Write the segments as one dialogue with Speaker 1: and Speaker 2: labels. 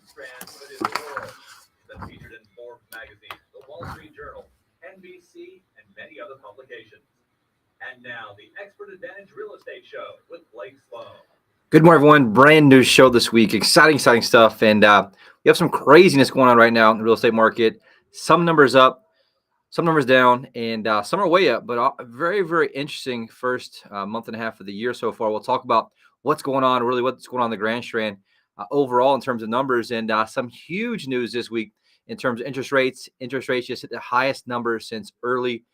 Speaker 1: trend that is the world. It's been featured in Forbes magazine, the Wall Street Journal, NBC, and many other publications. And now, the Expert Advantage Real Estate Show with Blake Sloan.
Speaker 2: Good morning, everyone. Brand new show this week. Exciting stuff. And we have some craziness going on right now in the real estate market. Some numbers up, some numbers down, and some are way up. But a very interesting first month and a half of the year so far. We'll talk about what's going on, really what's going on in the Grand Strand overall in terms of numbers. And some huge news this week in terms of interest rates. Interest rates just hit the highest number since early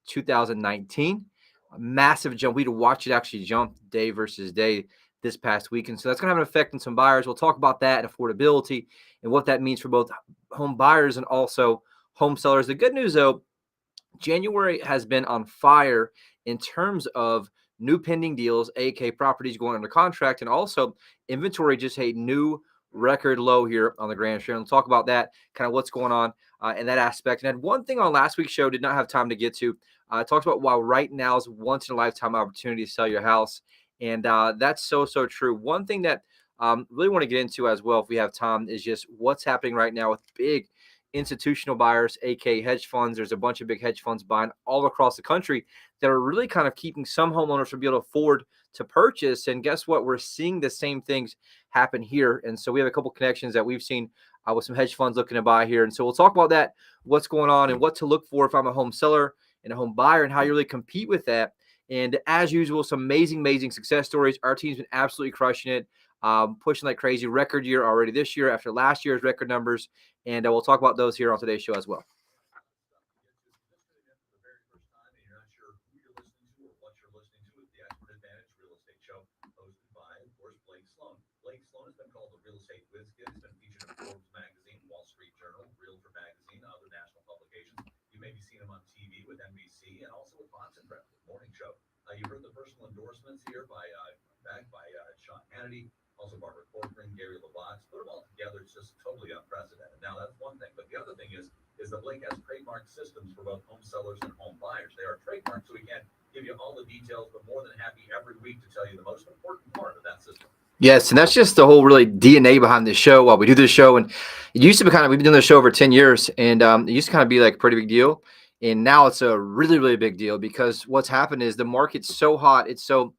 Speaker 2: 2019. A massive jump. We'd watch it actually jump day versus day this past week. And so that's going to have an effect on some buyers. We'll talk about that and affordability and what that means for both home buyers and also home sellers. The good news, though, January has been on fire in terms of new pending deals, aka properties going under contract, and also inventory just hit a new record low here on the Grand Strand. We'll talk about that, kind of what's going on in that aspect. And I had one thing on last week's show, did not have time to get to. I talked about why right now is once in a lifetime opportunity to sell your house. And that's so true. One thing that really want to get into as well, if we have time, is just what's happening right now with big institutional buyers, aka hedge funds. There's a bunch of big hedge funds buying all across the country that are really kind of keeping some homeowners from being able to afford to purchase. And guess what? We're seeing the same things happen here. And so we have a couple connections that we've seen with some hedge funds looking to buy here. And so we'll talk about that, what's going on and what to look for if I'm a home seller and a home buyer and how you really compete with that. And as usual, some amazing success stories. Our team's been absolutely crushing it, pushing like crazy. Record year already this year after last year's record numbers. And we'll talk about those here on today's show as well.
Speaker 1: Blake Sloan has been called the real estate whiz kid. He's been featured in Forbes magazine, Wall Street Journal, Realtor magazine, and other national publications. You may be seeing him on TV with NBC and also with Fox and Friends, the morning show. You've heard the personal endorsements here backed by Sean Hannity, also Barbara Corcoran, Gary LaBox. Put them all together, it's just totally unprecedented. Now, that's one thing. But the other thing is that Blake has trademark systems for both home sellers and home buyers. They are trademarked, so we can't give you all the details, but more than happy every week to tell you the most important part of that system.
Speaker 2: Yes, and that's just the whole really DNA behind this show. While we do this show, and it used to be we've been doing this show over 10 years, and it used to kind of be like a pretty big deal. And now it's a really big deal because what's happened is the market's so hot, it's so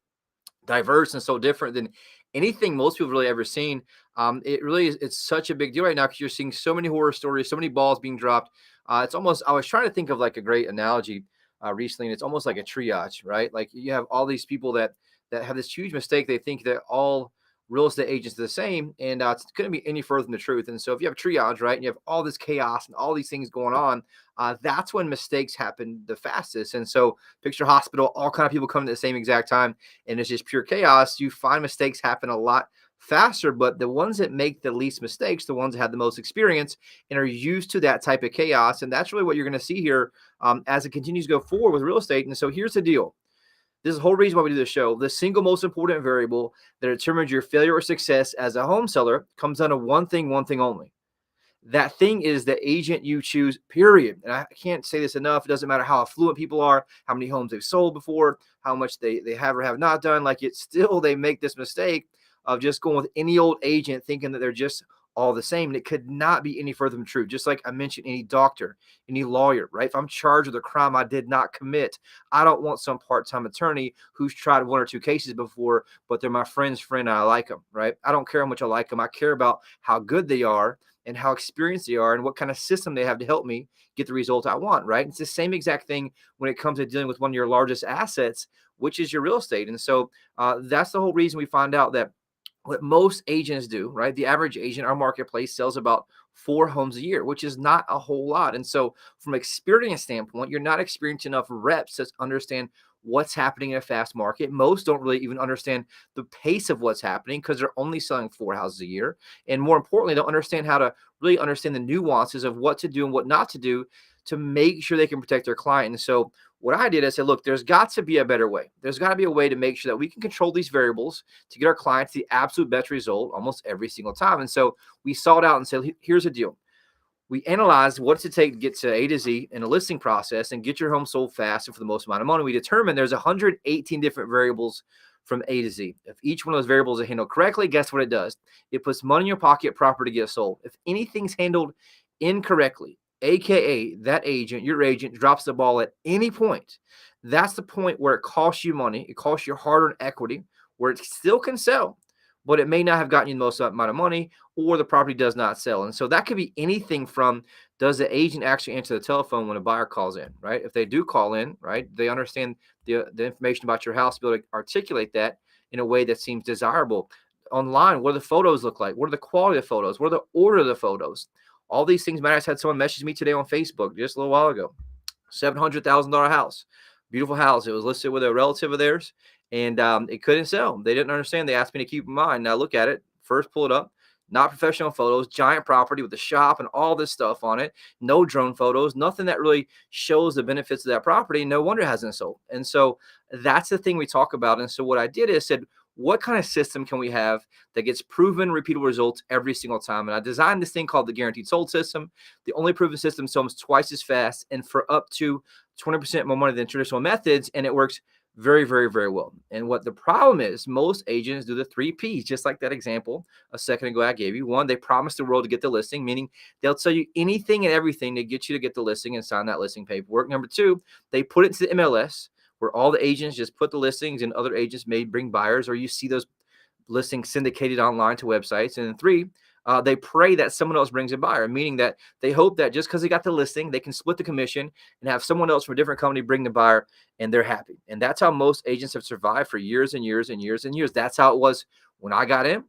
Speaker 2: diverse and so different than anything most people have really ever seen. It really is, it's such a big deal right now because you're seeing so many horror stories, so many balls being dropped. It's almost, I was trying to think of like a great analogy recently, and it's almost like a triage, right? Like you have all these people that have this huge mistake. They think that all real estate agents are the same, and it's going to be any further from the truth. And so if you have triage, right, and you have all this chaos and all these things going on, that's when mistakes happen the fastest. And so picture hospital, all kind of people coming at the same exact time, and it's just pure chaos. You find mistakes happen a lot faster, but the ones that make the least mistakes, the ones that have the most experience and are used to that type of chaos. And that's really what you're going to see here as it continues to go forward with real estate. And so here's the deal. This is the whole reason why we do this show. The single most important variable that determines your failure or success as a home seller comes down to one thing only. That thing is the agent you choose, period. And I can't say this enough. It doesn't matter how affluent people are, how many homes they've sold before, how much they have or have not done. Like it's still, they make this mistake of just going with any old agent thinking that they're just all the same. And it could not be any further from true. Just like I mentioned, any doctor, any lawyer, right? If I'm charged with a crime I did not commit, I don't want some part-time attorney who's tried one or two cases before, but they're my friend's friend and I like them, right? I don't care how much I like them. I care about how good they are and how experienced they are and what kind of system they have to help me get the result I want, right? It's the same exact thing when it comes to dealing with one of your largest assets, which is your real estate. And so that's the whole reason we find out that what most agents do, right? The average agent, our marketplace, sells about 4 homes a year, which is not a whole lot. And so from an experience standpoint, you're not experienced enough reps to understand what's happening in a fast market. Most don't really even understand the pace of what's happening because they're only selling 4 houses a year. And more importantly, don't understand how to really understand the nuances of what to do and what not to do to make sure they can protect their client. And so what I did, I said, look, there's got to be a better way. There's got to be a way to make sure that we can control these variables to get our clients the absolute best result almost every single time. And so we sought out and said, here's the deal. We analyzed what's it take to get to A to Z in a listing process and get your home sold fast and for the most amount of money. We determined there's 118 different variables from A to Z. If each one of those variables are handled correctly, guess what it does? It puts money in your pocket, property gets sold. If anything's handled incorrectly, AKA that agent, your agent drops the ball at any point, that's the point where it costs you money. It costs you hard-earned equity, where it still can sell, but it may not have gotten you the most amount of money, or the property does not sell. And so that could be anything from, does the agent actually answer the telephone when a buyer calls in, right? If they do call in, right, they understand the information about your house, be able to articulate that in a way that seems desirable. Online, what do the photos look like? What are the quality of the photos? What are the order of the photos? All these things matter. I had someone message me today on Facebook just a little while ago. $700,000 house, beautiful house. It was listed with a relative of theirs, and it couldn't sell. They didn't understand. They asked me to keep in mind. Now look at it. First, pull it up. Not professional photos, giant property with the shop and all this stuff on it. No drone photos, nothing that really shows the benefits of that property. No wonder it hasn't sold. And so that's the thing we talk about. And so what I did is said, what kind of system can we have that gets proven repeatable results every single time? And I designed this thing called the guaranteed sold system. The only proven system sells twice as fast and for up to 20% more money than traditional methods. And it works very, very, very well. And what the problem is, most agents do the 3 Ps, just like that example a second ago I gave you. One, they promise the world to get the listing, meaning they'll tell you anything and everything to get you to get the listing and sign that listing paperwork. Number two, they put it to the MLS, where all the agents just put the listings, and other agents may bring buyers, or you see those listings syndicated online to websites. And then three, they pray that someone else brings a buyer, meaning that they hope that just because they got the listing, they can split the commission and have someone else from a different company bring the buyer, and they're happy. And that's how most agents have survived for years and years and years and years. That's how it was when I got in.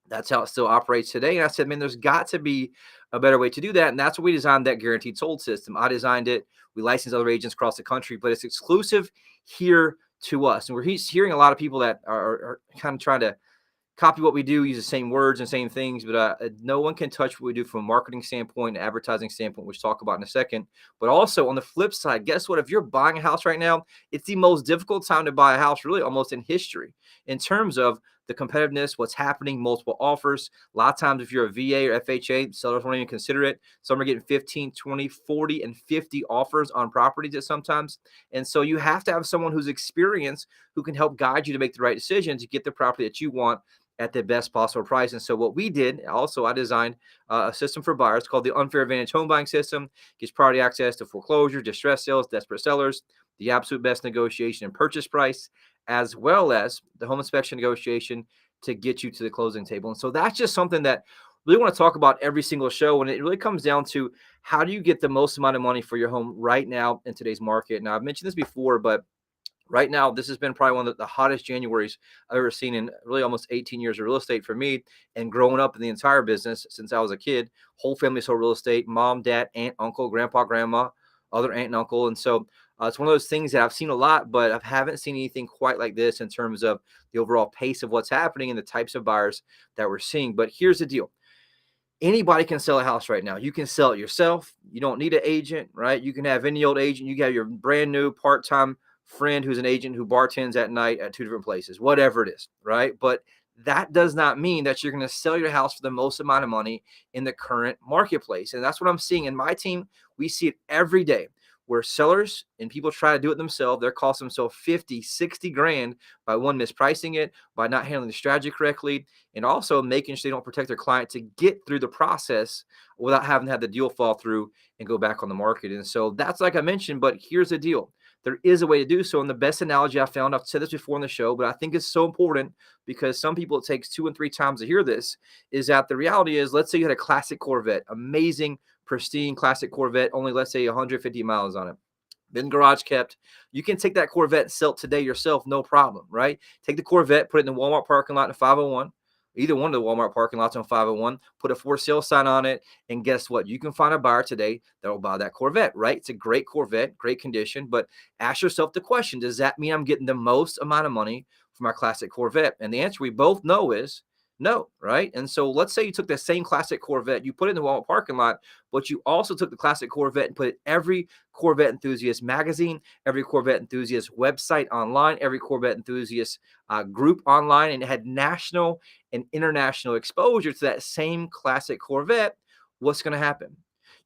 Speaker 2: That's how it still operates today. And I said, man, there's got to be a better way to do that. And that's what we designed that guaranteed sold system. I designed it. We license other agents across the country, but it's exclusive here to us. And we're hearing a lot of people that are kind of trying to copy what we do, use the same words and same things, but no one can touch what we do from a marketing standpoint, an advertising standpoint, which we'll talk about in a second. But also on the flip side, guess what? If you're buying a house right now, it's the most difficult time to buy a house really almost in history in terms of the competitiveness, what's happening, multiple offers. A lot of times if you're a VA or FHA, sellers won't even consider it. Some are getting 15, 20, 40, and 50 offers on properties at sometimes. And so you have to have someone who's experienced who can help guide you to make the right decision to get the property that you want at the best possible price. And so what we did, also I designed a system for buyers called the Unfair Advantage Home Buying System. Gives priority access to foreclosure, distress sales, desperate sellers, the absolute best negotiation and purchase price, as well as the home inspection negotiation to get you to the closing table. And so that's just something that we really want to talk about every single show. And it really comes down to, how do you get the most amount of money for your home right now in today's market? Now, I've mentioned this before, but right now, this has been probably one of the hottest Januaries I've ever seen in really almost 18 years of real estate for me. And growing up in the entire business since I was a kid, whole family sold real estate, mom, dad, aunt, uncle, grandpa, grandma, other aunt and uncle. And so it's one of those things that I've seen a lot, but I haven't seen anything quite like this in terms of the overall pace of what's happening and the types of buyers that we're seeing. But here's the deal. Anybody can sell a house right now. You can sell it yourself. You don't need an agent, right? You can have any old agent. You got your brand new part-time friend who's an agent who bartends at night at two different places, whatever it is, right? But that does not mean that you're going to sell your house for the most amount of money in the current marketplace. And that's what I'm seeing in my team. We see it every day, where sellers and people try to do it themselves. They're costing themselves 50, 60 grand by one, mispricing it, by not handling the strategy correctly, and also making sure they don't protect their client to get through the process without having to have the deal fall through and go back on the market. And so that's, like I mentioned, but here's the deal. There is a way to do so. And the best analogy I found, I've said this before on the show, but I think it's so important because some people, it takes 2 and 3 times to hear this, is that the reality is, let's say you had a classic Corvette, amazing, pristine classic Corvette, only let's say 150 miles on it. Been garage kept. You can take that Corvette and sell it today yourself, no problem, right? Take the Corvette, put it in the Walmart parking lot in 501. Either one of the Walmart parking lots on 501, put a for sale sign on it, and guess what? You can find a buyer today that will buy that Corvette, right? It's a great Corvette, great condition, but ask yourself the question, does that mean I'm getting the most amount of money for my classic Corvette? And the answer we both know is no, right? And so let's say you took the same classic Corvette, you put it in the Walmart parking lot, but you also took the classic Corvette and put it in every Corvette enthusiast magazine, every Corvette enthusiast website online, every Corvette enthusiast group online, and it had national and international exposure to that same classic Corvette. What's going to happen?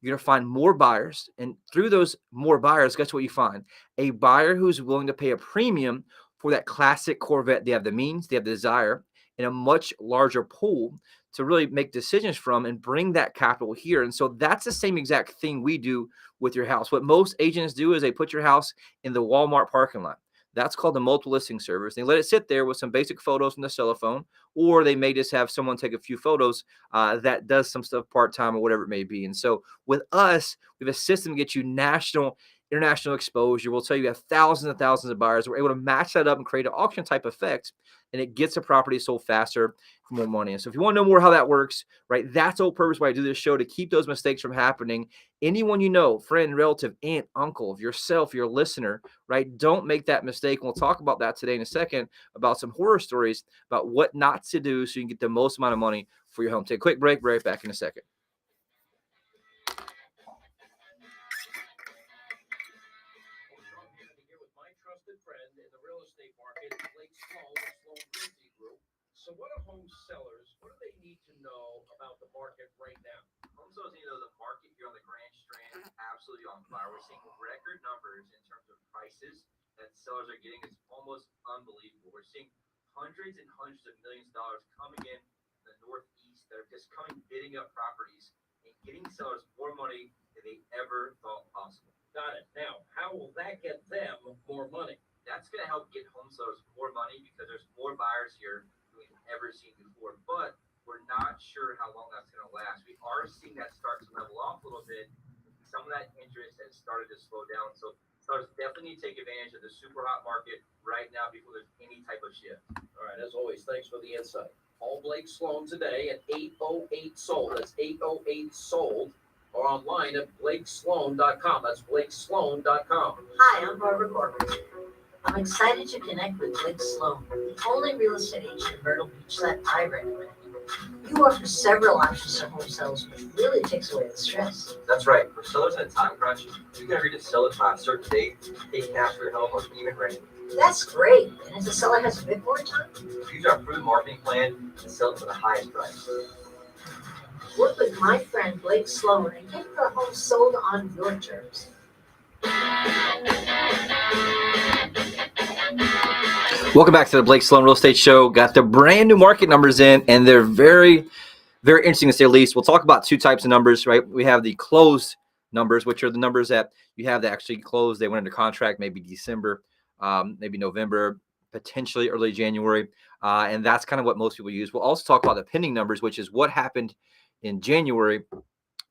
Speaker 2: You're going to find more buyers. And through those more buyers, guess what you find? A buyer who's willing to pay a premium for that classic Corvette, they have the means, they have the desire, and a much larger pool to really make decisions from and bring that capital here. And so that's the same exact thing we do with your house. What most agents do is they put your house in the Walmart parking lot. That's called the multiple listing service. They let it sit there with some basic photos from the cell phone, or they may just have someone take a few photos that does some stuff part-time or whatever it may be. And so with us, we have a system to get you national, international exposure. We'll tell you have thousands and thousands of buyers. We're able to match that up and create an auction type effect, and it gets a property sold faster for more money. And so if you want to know more how that works, right, that's the whole purpose why I do this show, to keep those mistakes from happening. Anyone you know, friend, relative, aunt, uncle, yourself, your listener, right, don't make that mistake. And we'll talk about that today in a second, about some horror stories about what not to do so you can get the most amount of money for your home. Take a quick break, right back in a second.
Speaker 3: So what do home sellers, what do they need to know about the market right now?
Speaker 2: Home sellers need to know the market here on the Grand Strand is absolutely on fire. We're seeing record numbers in terms of prices that sellers are getting. It's almost unbelievable. We're seeing hundreds and hundreds of millions of dollars coming in the Northeast that are just coming bidding up properties and getting sellers more money than they ever thought possible.
Speaker 3: Got it. Now, how will that get them more money?
Speaker 2: That's going to help get home sellers more money because there's more buyers here than we've ever seen before. But we're not sure how long that's going to last. We are seeing that start to level off a little bit. Some of that interest has started to slow down. So sellers definitely need to take advantage of the super hot market right now before there's any type of shift.
Speaker 3: All right, as always, thanks for the insight. Call Blake Sloan today at 808-SOLD. That's 808-SOLD. Or online at blakesloan.com. That's blakesloan.com.
Speaker 4: Hi, I'm Barbara Corbett. I'm excited to connect with Blake Sloan, the only real estate agent in Myrtle Beach that I recommend. You offer several options to home sellers, which really takes away the stress.
Speaker 2: That's right. For sellers in a time crunch, you can agree to sell it by a certain date, take cash for your home, or even rent.
Speaker 4: That's great. And if the seller has a bit more time,
Speaker 2: Use our proven marketing plan and sell it for the highest price.
Speaker 4: work with my friend Blake Sloan and get the home sold on your terms.
Speaker 2: Welcome back to the Blake Sloan Real Estate Show. Got the brand new market numbers in, and they're very, very interesting to say the least. We'll talk about two types of numbers, right? We have the closed numbers, which are the numbers that you have that actually closed. They went under contract, maybe December, maybe November, potentially early January. And that's kind of what most people use. We'll also talk about the pending numbers, which is what happened in January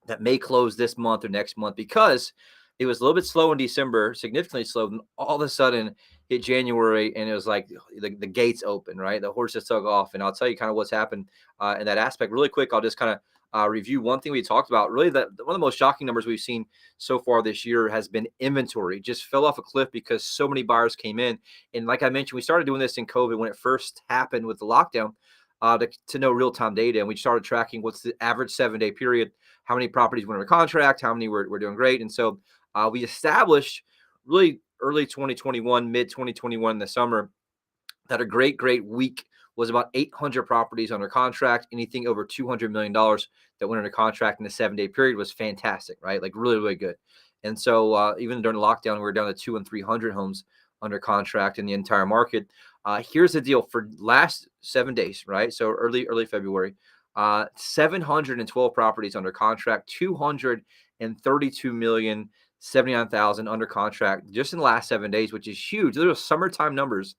Speaker 2: that may close this month or next month, because it was a little bit slow in December, significantly slow. And all of a sudden hit January, and it was like the gates open, right? The horses took off. And I'll tell you kind of what's happened in that aspect really quick. I'll just kind of review one thing we talked about. Really, one of the most shocking numbers we've seen so far this year has been inventory. Just fell off a cliff because so many buyers came in. And like I mentioned, we started doing this in COVID when it first happened with the lockdown, to know real-time data. And we started tracking what's the average 7-day period, how many properties went under contract, how many were doing great. And so we established really early 2021, mid 2021 in the summer, that a great week was about 800 properties under contract. Anything over $200 million that went under contract in the 7-day period was fantastic, right? Like really good. And so even during the lockdown, we were down to 200 and 300 homes under contract in the entire market. Here's the deal for last 7 days, right? So early February, 712 properties under contract, 232,079,000 under contract just in the last 7 days, which is huge. Those are summertime numbers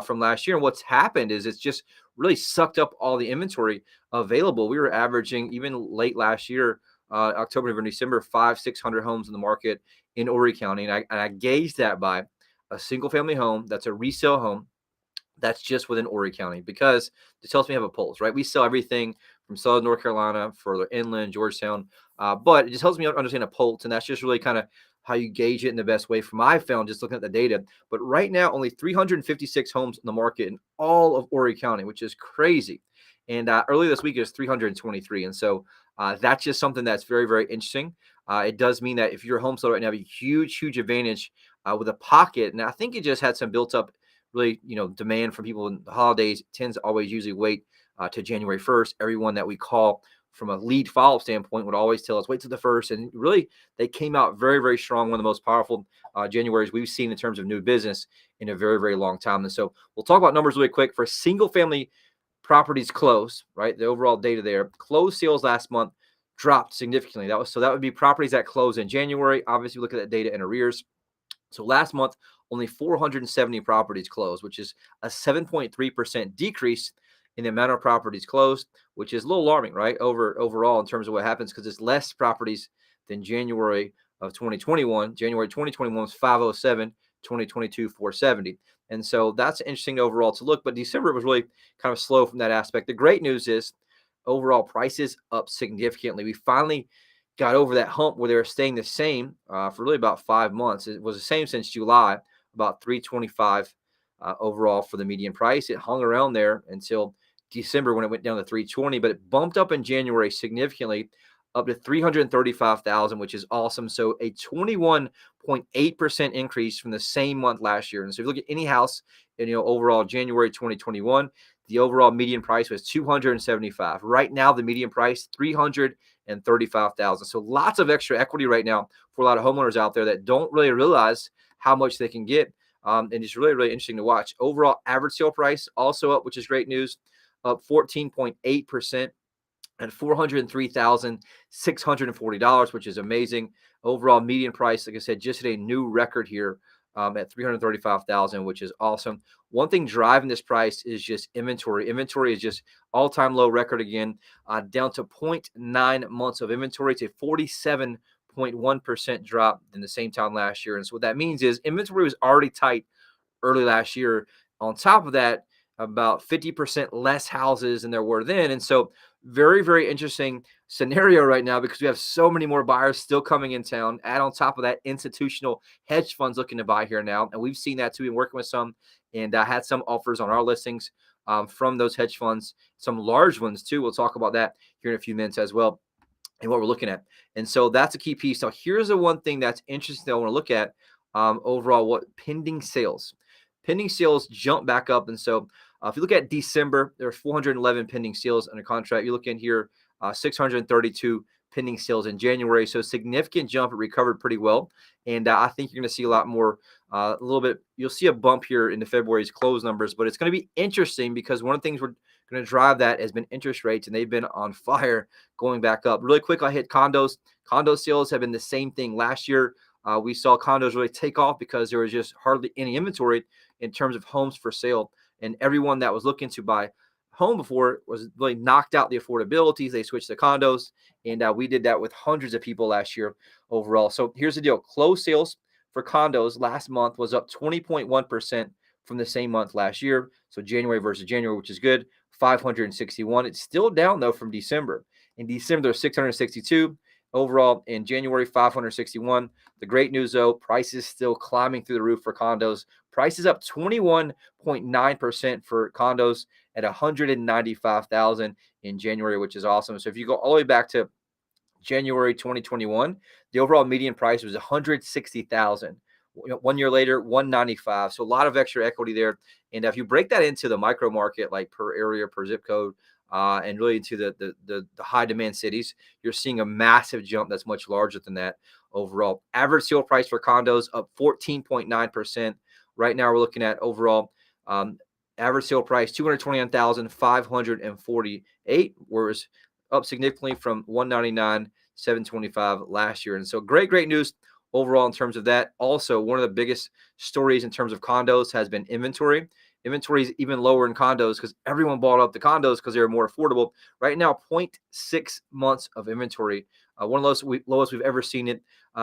Speaker 2: from last year. And what's happened is it's just really sucked up all the inventory available. We were averaging, even late last year, October, November, December, 500-600 homes in the market in Horry County. And I gauged that by a single family home that's a resale home that's just within Horry County, because it tells me I have a pulse, right? We sell everything from Southern North Carolina, further inland, Georgetown, but it just helps me understand a pulse, and that's just really kind of how you gauge it in the best way from I found just looking at the data. But right now, only 356 homes in the market in all of Horry County, which is crazy. And earlier this week, it was 323. And so that's just something that's very interesting. It does mean that if you're a home seller right now, you have a huge advantage with a pocket. And I think it just had some built up really, demand from people in the holidays. It tends to always usually wait to January 1st. Everyone that we call from a lead follow-up standpoint, would always tell us wait till the first. And really, they came out very, very strong. One of the most powerful Januaries we've seen in terms of new business in a very, very long time. And so we'll talk about numbers really quick. For single-family properties closed, right? The overall data there, closed sales last month dropped significantly. That would be properties that closed in January. Obviously, look at that data in arrears. So last month, only 470 properties closed, which is a 7.3% decrease in the amount of properties closed, which is a little alarming, right? Overall, in terms of what happens, because it's less properties than January of 2021. January 2021 was 507, 2022 470. And so that's interesting overall to look. But December was really kind of slow from that aspect. The great news is overall prices up significantly. We finally got over that hump where they were staying the same for really about 5 months. It was the same since July, about 325 overall for the median price. It hung around there until December when it went down to 320, but it bumped up in January significantly up to 335,000, which is awesome. So a 21.8% increase from the same month last year. And so if you look at any house in overall January 2021, the overall median price was 275. Right now, the median price 335,000. So lots of extra equity right now for a lot of homeowners out there that don't really realize how much they can get. And it's really, really interesting to watch. Overall average sale price also up, which is great news, up 14.8% at $403,640, which is amazing. Overall median price, like I said, just hit a new record here at $335,000, which is awesome. One thing driving this price is just inventory. Inventory is just all-time low record again, down to 0.9 months of inventory. It's a 47.1% drop than the same time last year. And so what that means is inventory was already tight early last year. On top of that, about 50% less houses than there were then. And so very, very interesting scenario right now because we have so many more buyers still coming in town. Add on top of that, institutional hedge funds looking to buy here now. And we've seen that too. Been working with some and had some offers on our listings from those hedge funds, some large ones too. We'll talk about that here in a few minutes as well and what we're looking at. And so that's a key piece. Now, here's the one thing that's interesting that I want to look at overall, what pending sales. Pending sales jump back up. And so if you look at December, there are 411 pending sales under contract. You look in here, 632 pending sales in January. So significant jump. It recovered pretty well. And I think you're going to see a lot more, a little bit. You'll see a bump here in the February's close numbers, but it's going to be interesting because one of the things we're going to drive that has been interest rates, and they've been on fire going back up. Really quick, I hit condos. Condo sales have been the same thing last year. We saw condos really take off because there was just hardly any inventory in terms of homes for sale. And everyone that was looking to buy home before was really knocked out the affordabilities. They switched to condos, and we did that with hundreds of people last year overall. So here's the deal. Closed sales for condos last month was up 20.1% from the same month last year. So January versus January, which is good, 561. It's still down, though, from December. In December, there's 662. Overall, in January, 561. The great news, though, prices still climbing through the roof for condos. Prices up 21.9% for condos at $195,000 in January, which is awesome. So if you go all the way back to January 2021, the overall median price was $160,000. 1 year later, $195,000. So a lot of extra equity there. And if you break that into the micro market, like per area, per zip code, and really into the high demand cities, you're seeing a massive jump that's much larger than that overall. Average sale price for condos up 14.9%. Right now we're looking at overall average sale price $229,548, whereas up significantly from $199,725 last year. And so great news overall in terms of that. Also, one of the biggest stories in terms of condos has been inventory. Inventory is even lower in condos because everyone bought up the condos because they were more affordable. Right now, 0.6 months of inventory, one of the lowest we've ever seen it,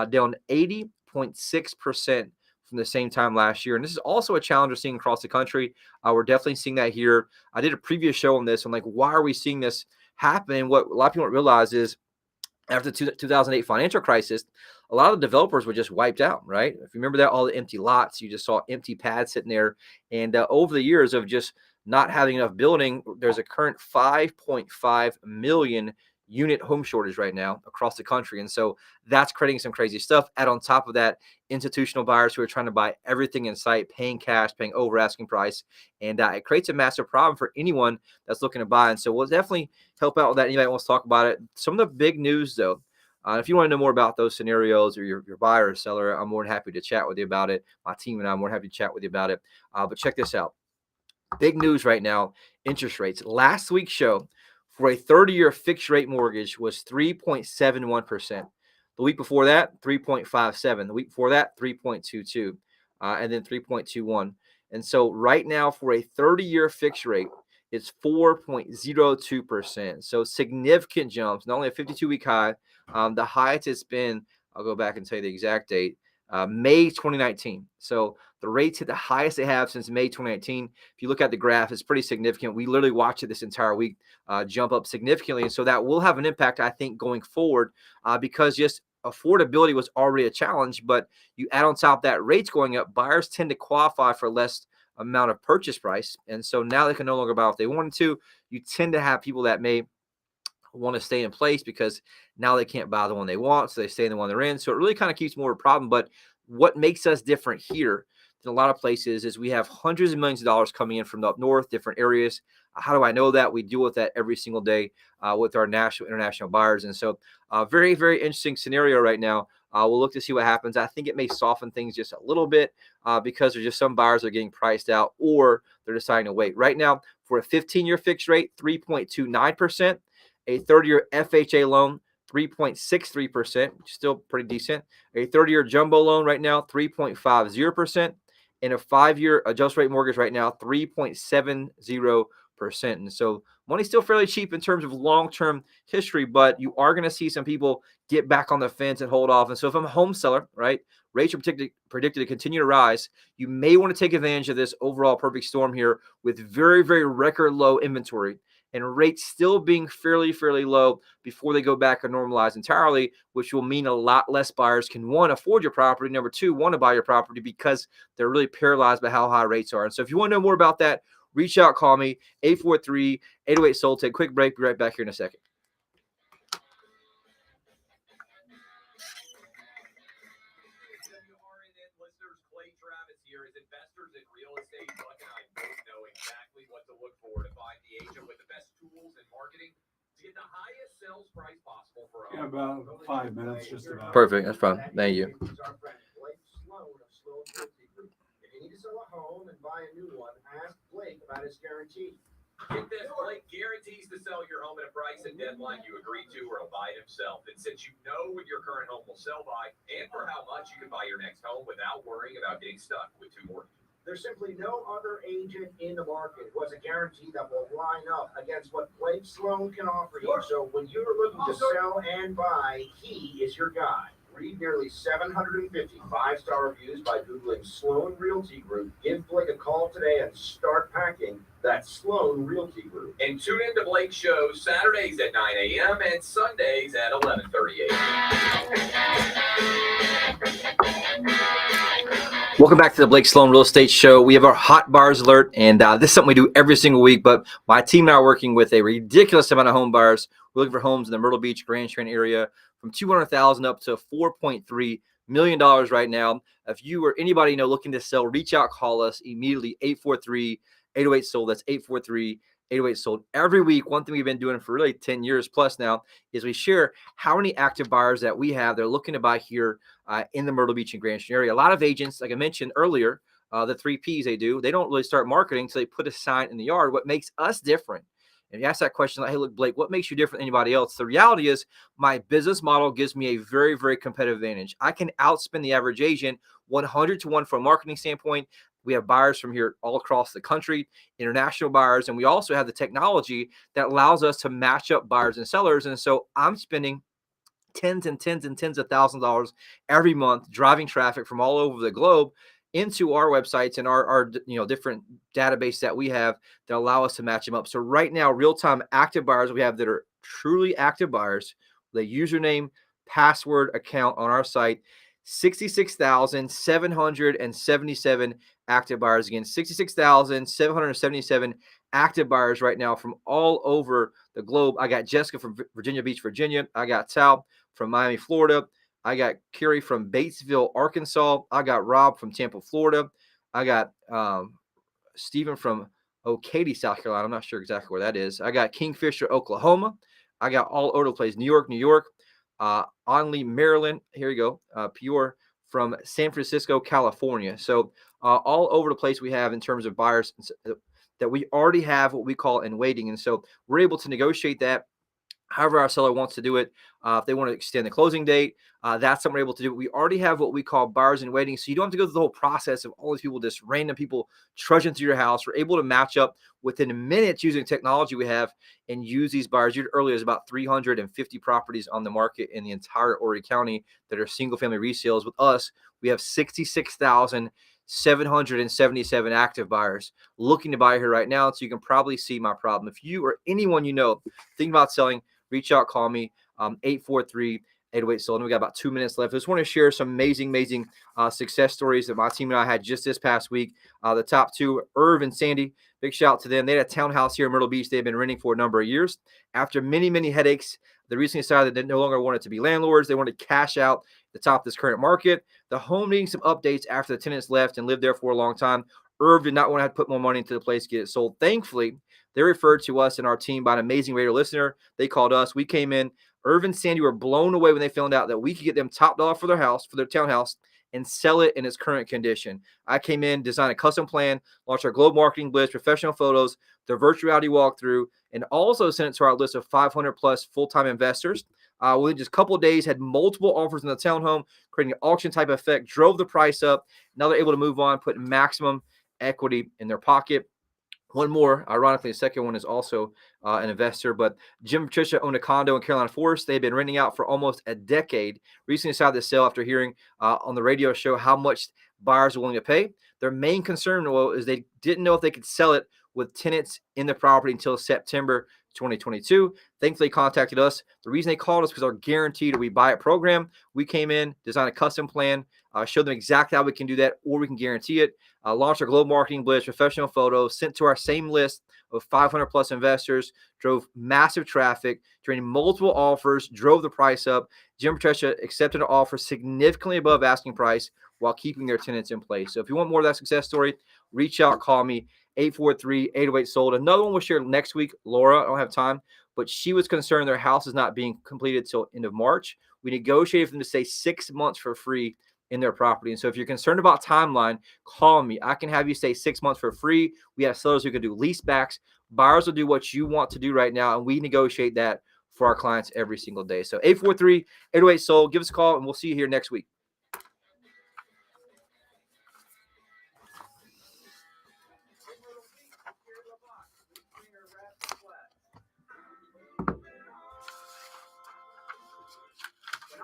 Speaker 2: down 80.6% from the same time last year. And this is also a challenge we're seeing across the country. We're definitely seeing that here. I did a previous show on this. I'm like, why are we seeing this happen? And what a lot of people don't realize is after the 2008 financial crisis, a lot of the developers were just wiped out, right? If you remember that, all the empty lots, you just saw empty pads sitting there. And over the years of just not having enough building, there's a current 5.5 million unit home shortage right now across the country. And so that's creating some crazy stuff. Add on top of that, institutional buyers who are trying to buy everything in sight, paying cash, paying over asking price. And it creates a massive problem for anyone that's looking to buy. And so we'll definitely help out with that. Anybody wants to talk about it. Some of the big news, though, if you want to know more about those scenarios, or your buyer or seller, I'm more than happy to chat with you about it. My team and I'm more than happy to chat with you about it. But check this out. Big news right now, interest rates. Last week's show for a 30-year fixed rate mortgage was 3.71%. The week before that, 3.57. The week before that, 3.22, and then 3.21. And so right now for a 30-year fixed rate, it's 4.02%. So significant jumps, not only a 52-week high, the highest it's been, I'll go back and tell you the exact date, May 2019. So the rates hit the highest they have since May 2019. If you look at the graph, it's pretty significant. We literally watched it this entire week jump up significantly. And so that will have an impact, I think, going forward because just affordability was already a challenge. But you add on top that rates going up, buyers tend to qualify for less amount of purchase price. And so now they can no longer buy if they wanted to. You tend to have people that may want to stay in place because now they can't buy the one they want, so they stay in the one they're in. So it really kind of keeps more of a problem. But what makes us different here than a lot of places is we have hundreds of millions of dollars coming in from the up north, different areas. How do I know that? We deal with that every single day with our national, international buyers. And so very, very interesting scenario right now. We'll look to see what happens. I think it may soften things just a little bit because there's just some buyers that are getting priced out or they're deciding to wait. Right now, for a 15-year fixed rate, 3.29%. A 30-year FHA loan, 3.63%, which is still pretty decent. A 30-year jumbo loan right now, 3.50%. And a 5-year adjust rate mortgage right now, 3.70%. And so money's still fairly cheap in terms of long-term history, but you are going to see some people get back on the fence and hold off. And so if I'm a home seller, right, rates are predicted to continue to rise. You may want to take advantage of this overall perfect storm here with very, very record low inventory and rates still being fairly low before they go back and normalize entirely, which will mean a lot less buyers can, one, afford your property, number two, want to buy your property because they're really paralyzed by how high rates are. And so if you want to know more about that, reach out, call me, 843-808-SOLD. Take a quick break. Be right back here in a second.
Speaker 1: Investors in real estate, Buck and I both know exactly what to look for to find the agent with the best tools in marketing to get the highest sales price possible for a home.
Speaker 5: About 5 minutes, just about.
Speaker 2: Perfect. That's fine. Thank you.
Speaker 3: Our friend Blake Sloan of Sloan Realty Group. If you need to sell a home and buy a new one, ask Blake about his guarantee.
Speaker 1: Get this, Blake guarantees to sell your home at a price and deadline you agree to, or he'll buy it himself. And since you know when your current home will sell by and for how much, you can buy your next home without worrying about getting stuck with two mortgages.
Speaker 3: There's simply no other agent in the market who has a guarantee that will line up against what Blake Sloan can offer you. So when you're looking to sell and buy, he is your guy. Read nearly 750 five-star reviews by Googling Sloan Realty Group. Give Blake a call today and start packing. That's Sloan Realty Group.
Speaker 1: And tune in to Blake's show Saturdays at 9 a.m. and Sundays at 11:30 a.m.
Speaker 2: Welcome back to the Blake Sloan Real Estate Show. We have our hot buyers alert, and this is something we do every single week, but my team and I are working with a ridiculous amount of home buyers. We're looking for homes in the Myrtle Beach, Grand Strand area from $200,000 up to $4.3 million right now. If you or anybody looking to sell, reach out, call us immediately, 843-808-SOLD. That's 843-808-SOLD. Every week, one thing we've been doing for really 10 years plus now is we share how many active buyers that we have that are looking to buy here in the Myrtle Beach and Grand Strand area. A lot of agents, like I mentioned earlier, the 3 Ps they do, they don't really start marketing until they put a sign in the yard. What makes us different? And you ask that question, like, hey, look, Blake, what makes you different than anybody else? The reality is my business model gives me a very, very competitive advantage. I can outspend the average agent 100 to 1 from a marketing standpoint. We have buyers from here all across the country, international buyers, and we also have the technology that allows us to match up buyers and sellers. And so I'm spending tens of thousands of dollars every month driving traffic from all over the globe into our websites and our different database that we have that allow us to match them up. So right now, real-time active buyers we have that are truly active buyers with a username, password, account on our site, 66,777 active buyers. Again, 66,777 active buyers right now from all over the globe. I got Jessica from Virginia Beach, Virginia. I got Tal from Miami, Florida. I got Kerry from Batesville, Arkansas. I got Rob from Tampa, Florida. I got Stephen from Katy, South Carolina. I'm not sure exactly where that is. I got Kingfisher, Oklahoma. I got all over the place. New York. Onley, Maryland. Here you go. Pure from San Francisco, California. So all over the place we have in terms of buyers that we already have what we call in waiting. And so we're able to negotiate that however our seller wants to do it. If they want to extend the closing date, that's something we're able to do. We already have what we call buyers in waiting, so you don't have to go through the whole process of all these people, just random people trudging through your house. We're able to match up within minutes using technology we have and use these buyers. You heard earlier, there's about 350 properties on the market in the entire Horry County that are single-family resales. With us, we have 66,777 active buyers looking to buy here right now, so you can probably see my problem. If you or anyone you know thinking about selling, reach out, call me, 843-808-SOLD. And we got about 2 minutes left. I just want to share some amazing success stories that my team and I had just this past week. The top two, Irv and Sandy, big shout out to them. They had a townhouse here in Myrtle Beach they've been renting for a number of years. After many headaches, they recently decided that they no longer wanted to be landlords. They wanted to cash out the top of this current market. The home needing some updates after the tenants left and lived there for a long time. Irv did not want to have to put more money into the place to get it sold. Thankfully, they referred to us and our team by an amazing radio listener. They called us. We came in. Irv and Sandy were blown away when they found out that we could get them top dollar for their house, for their townhouse, and sell it in its current condition. I came in, designed a custom plan, launched our Globe Marketing Blitz, professional photos, their virtual reality walkthrough, and also sent it to our list of 500 plus full-time investors. Within just a couple of days, had multiple offers in the townhome, creating an auction type effect, drove the price up. Now they're able to move on, put maximum equity in their pocket. One more, ironically, the second one is also an investor, but Jim and Patricia own a condo in Carolina Forest. They've been renting out for almost a decade. Recently decided to sell after hearing on the radio show how much buyers are willing to pay. Their main concern is they didn't know if they could sell it with tenants in the property until September 2022. Thankfully, contacted us. The reason they called us was our guaranteed we buy it program. We came in, designed a custom plan, showed them exactly how we can do that, or we can guarantee it. Launched our Globe Marketing Blitz, professional photos, sent to our same list of 500 plus investors, drove massive traffic, draining multiple offers, drove the price up. Jim and Patricia accepted an offer significantly above asking price while keeping their tenants in place. So if you want more of that success story, reach out, call me, 843-808-SOLD. Another one we'll share next week. Laura, I don't have time, but she was concerned their house is not being completed till end of March. We negotiated for them to stay 6 months for free in their property. And so if you're concerned about timeline, call me. I can have you stay 6 months for free. We have sellers who can do lease backs. Buyers will do what you want to do right now, and we negotiate that for our clients every single day. So 843-808-SOLD. Give us a call, and we'll see you here next week.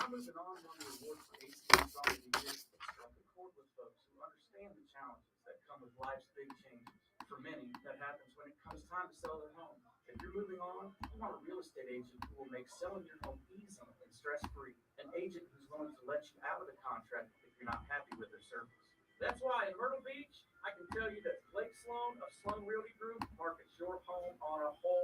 Speaker 3: I'm moving on one of the awards for ACM Song of the Year. Struck a chord with folks who understand the challenges that come with life's big changes. For many, that happens when it comes time to sell their home. If you're moving on, you want a real estate agent who will make selling your home easy and stress-free. An agent who's willing to let you out of the contract if you're not happy with their service. That's why in Myrtle Beach, I can tell you that Blake Sloan of Sloan Realty Group markets your home on a whole